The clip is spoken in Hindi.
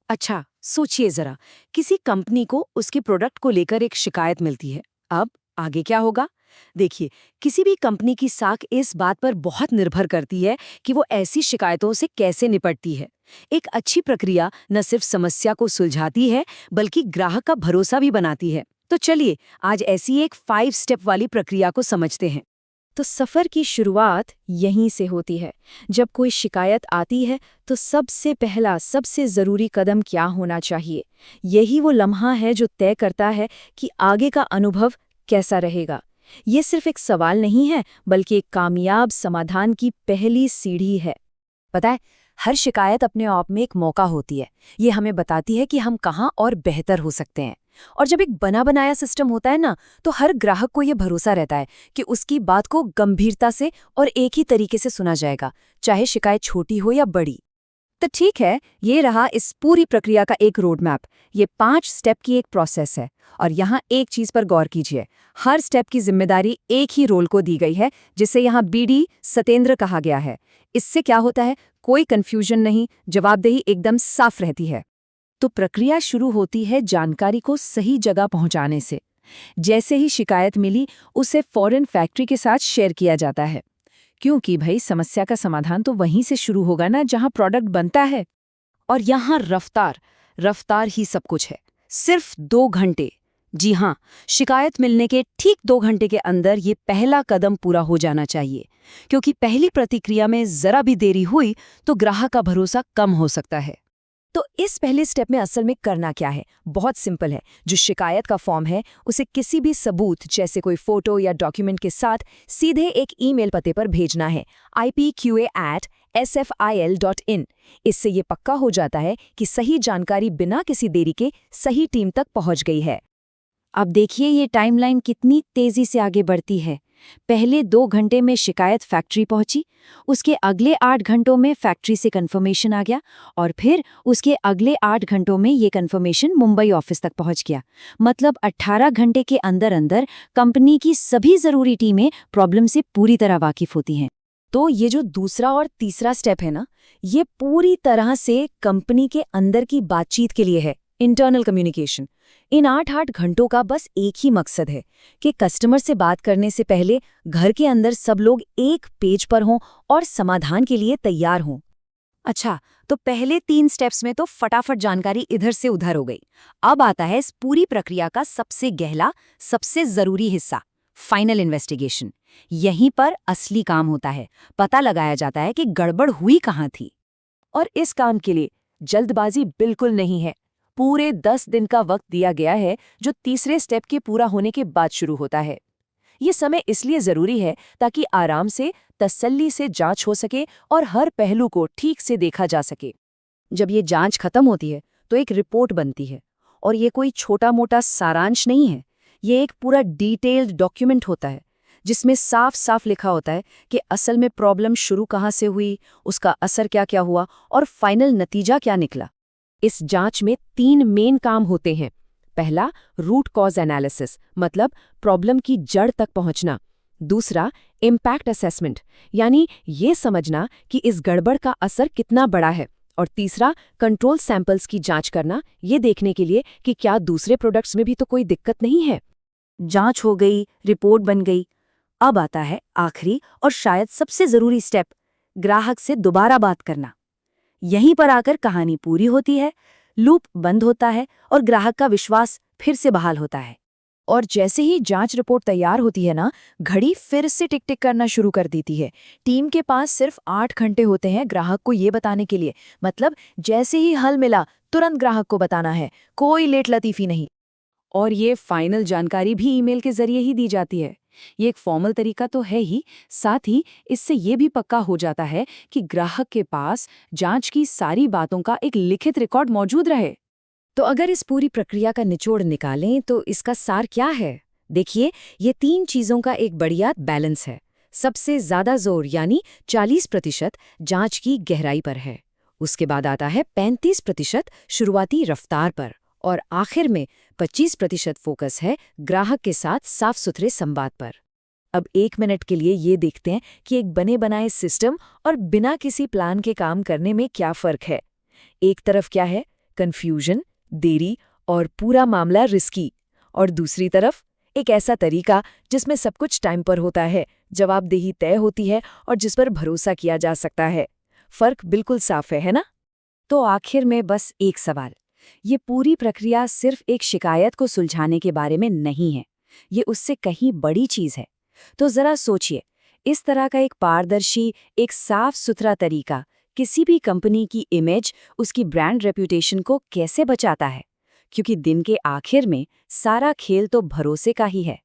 अच्छा, सोचिए जरा, किसी कंपनी को उसके प्रोडक्ट को लेकर एक शिकायत मिलती है। अब आगे क्या होगा? देखिए, किसी भी कंपनी की साख इस बात पर बहुत निर्भर करती है कि वो ऐसी शिकायतों से कैसे निपटती है। एक अच्छी प्रक्रिया न सिर्फ समस्या को सुलझाती है, बल्कि ग्राहक का भरोसा भी बनाती है। तो चलिए, आज ऐसी एक 5 स्टेप वाली प्रक्रिया को समझते हैं। तो सफर की शुरुआत यहीं से होती है। जब कोई शिकायत आती है तो सबसे पहला सबसे ज़रूरी कदम क्या होना चाहिए? यही वो लम्हा है जो तय करता है कि आगे का अनुभव कैसा रहेगा। ये सिर्फ एक सवाल नहीं है, बल्कि एक कामयाब समाधान की पहली सीढ़ी है। पता है, हर शिकायत अपने आप में एक मौका होती है। ये हमें बताती है कि हम कहाँ और बेहतर हो सकते हैं। और जब एक बना बनाया सिस्टम होता है ना, तो हर ग्राहक को ये भरोसा रहता है कि उसकी बात को गंभीरता से और एक ही तरीके से सुना जाएगा, चाहे शिकायत छोटी हो या बड़ी। तो ठीक है, ये रहा इस पूरी प्रक्रिया का एक रोड मैप। ये 5 स्टेप की एक प्रोसेस है। और यहाँ एक चीज पर गौर कीजिए, हर स्टेप की जिम्मेदारी एक ही रोल को दी गई है, जिसे यहाँ बीडी सतेंद्र कहा गया है। इससे क्या होता है, कोई कंफ्यूजन नहीं, जवाबदेही एकदम साफ रहती है। तो प्रक्रिया शुरू होती है जानकारी को सही जगह पहुंचाने से। जैसे ही शिकायत मिली, उसे फौरन फैक्ट्री के साथ शेयर किया जाता है, क्योंकि भाई समस्या का समाधान तो वहीं से शुरू होगा ना, जहां प्रोडक्ट बनता है। और यहाँ रफ्तार रफ्तार ही सब कुछ है। सिर्फ 2 घंटे, जी हाँ, शिकायत मिलने के ठीक 2 घंटे के अंदर ये पहला कदम पूरा हो जाना चाहिए, क्योंकि पहली प्रतिक्रिया में जरा भी देरी हुई तो ग्राहक का भरोसा कम हो सकता है। तो इस पहले स्टेप में असल में करना क्या है? बहुत सिंपल है। जो शिकायत का फॉर्म है, उसे किसी भी सबूत जैसे कोई फोटो या डॉक्यूमेंट के साथ सीधे एक ईमेल पते पर भेजना है, ipqa@sfil.in। इससे ये पक्का हो जाता है कि सही जानकारी बिना किसी देरी के सही टीम तक पहुंच गई है। अब देखिए ये टाइमलाइन कितनी तेजी से आगे बढ़ती है। पहले 2 घंटे में शिकायत फैक्ट्री पहुंची, उसके अगले 8 घंटों में फैक्ट्री से कंफर्मेशन आ गया, और फिर उसके अगले 8 घंटों में ये कंफर्मेशन मुंबई ऑफिस तक पहुंच गया। मतलब 18 घंटे के अंदर अंदर कंपनी की सभी जरूरी टीमें प्रॉब्लम से पूरी तरह वाकिफ होती हैं। तो ये जो दूसरा और तीसरा स्टेप है ना, ये पूरी तरह से कंपनी के अंदर की बातचीत के लिए है, इंटरनल कम्युनिकेशन। इन 8-8 घंटों का बस एक ही मकसद है कि कस्टमर से बात करने से पहले घर के अंदर सब लोग एक पेज पर हों और समाधान के लिए तैयार हों। अच्छा, तो पहले 3 स्टेप्स में तो फटाफट जानकारी इधर से उधर हो गई। अब आता है इस पूरी प्रक्रिया का सबसे गहरा, सबसे जरूरी हिस्सा, फाइनल इन्वेस्टिगेशन। यहीं पर असली काम होता है। पता लगाया जाता है कि गड़बड़ हुई कहाँ थी। और इस काम के लिए जल्दबाजी बिल्कुल नहीं है। पूरे 10 दिन का वक्त दिया गया है, जो तीसरे स्टेप के पूरा होने के बाद शुरू होता है। ये समय इसलिए जरूरी है ताकि आराम से, तसल्ली से जांच हो सके और हर पहलू को ठीक से देखा जा सके। जब ये जांच खत्म होती है तो एक रिपोर्ट बनती है, और ये कोई छोटा मोटा सारांश नहीं है। ये एक पूरा डिटेल्ड डॉक्यूमेंट होता है, जिसमें साफ साफ लिखा होता है कि असल में प्रॉब्लम शुरू कहाँ से हुई, उसका असर क्या क्या हुआ और फाइनल नतीजा क्या निकला। इस जांच में 3 मेन काम होते हैं। पहला, रूट कॉज एनालिसिस, मतलब प्रॉब्लम की जड़ तक पहुंचना। दूसरा, इम्पैक्ट असेसमेंट, यानी ये समझना कि इस गड़बड़ का असर कितना बड़ा है। और तीसरा, कंट्रोल सैंपल्स की जांच करना, ये देखने के लिए कि क्या दूसरे प्रोडक्ट्स में भी तो कोई दिक्कत नहीं है। जांच हो गई, रिपोर्ट बन गई। अब आता है आखिरी और शायद सबसे जरूरी स्टेप, ग्राहक से दोबारा बात करना। यहीं पर आकर कहानी पूरी होती है, लूप बंद होता है और ग्राहक का विश्वास फिर से बहाल होता है। और जैसे ही जांच रिपोर्ट तैयार होती है ना, घड़ी फिर से टिक टिक करना शुरू कर देती है। टीम के पास सिर्फ 8 घंटे होते हैं ग्राहक को ये बताने के लिए। मतलब जैसे ही हल मिला, तुरंत ग्राहक को बताना है, कोई लेट लतीफी नहीं। और ये फाइनल जानकारी भी ईमेल के जरिए ही दी जाती है। ये एक फॉर्मल तरीका तो है ही, साथ ही इससे ये भी पक्का हो जाता है कि ग्राहक के पास जांच की सारी बातों का एक लिखित रिकॉर्ड मौजूद रहे। तो अगर इस पूरी प्रक्रिया का निचोड़ निकालें तो इसका सार क्या है? देखिए, ये 3 चीजों का एक बढ़िया बैलेंस है। सबसे ज्यादा जोर यानी 40% जांच की गहराई पर है। उसके बाद आता है 35% शुरुआती रफ्तार पर, और आखिर में 25% फोकस है ग्राहक के साथ साफ सुथरे संवाद पर। अब 1 मिनट के लिए ये देखते हैं कि एक बने बनाए सिस्टम और बिना किसी प्लान के काम करने में क्या फर्क है। एक तरफ क्या है कंफ्यूजन, देरी और पूरा मामला रिस्की। और दूसरी तरफ एक ऐसा तरीका जिसमें सब कुछ टाइम पर होता है, जवाबदेही तय होती है और जिस पर भरोसा किया जा सकता है। फर्क बिल्कुल साफ है ना? तो आखिर में बस एक सवाल, ये पूरी प्रक्रिया सिर्फ एक शिकायत को सुलझाने के बारे में नहीं है, ये उससे कहीं बड़ी चीज है। तो जरा सोचिए, इस तरह का एक पारदर्शी, एक साफ सुथरा तरीका किसी भी कंपनी की इमेज, उसकी ब्रांड रेप्यूटेशन को कैसे बचाता है? क्योंकि दिन के आखिर में सारा खेल तो भरोसे का ही है।